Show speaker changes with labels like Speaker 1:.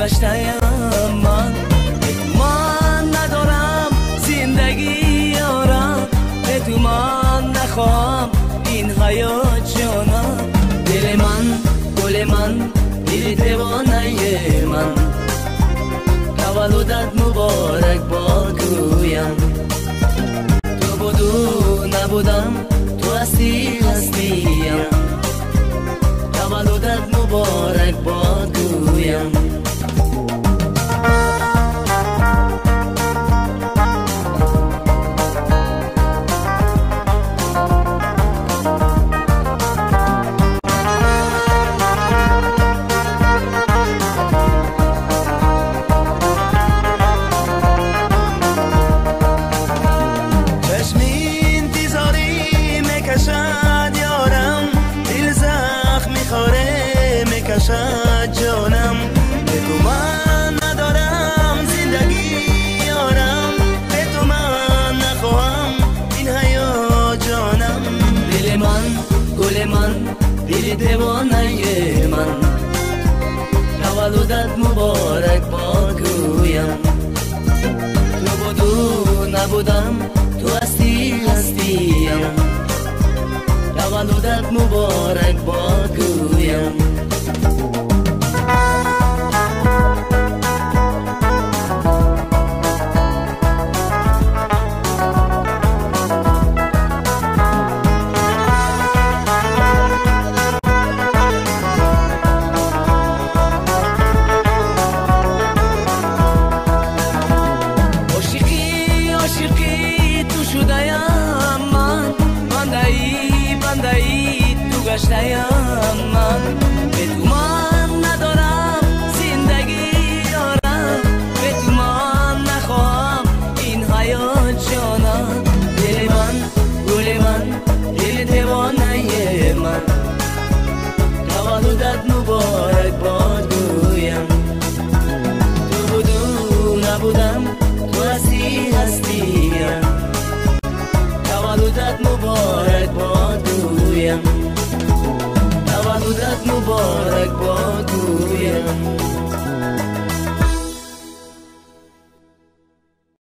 Speaker 1: گذشته‌ام من ندارم زندگی یارم، به تو من نخواهم این حیات جانم. دل من گل من دل دیوانه من، تولدت مبارک باد گویم. تو بودو نبودم تو هستی هستیم، تولدت مبارک باد گویم.
Speaker 2: جانم به تو من ندارم زندگی یارم، به تو من نخواهم این حیات جانم.
Speaker 1: دل من گل من دل دیوانه من، تولدت مبارک باد گویم. تو بودو نبودم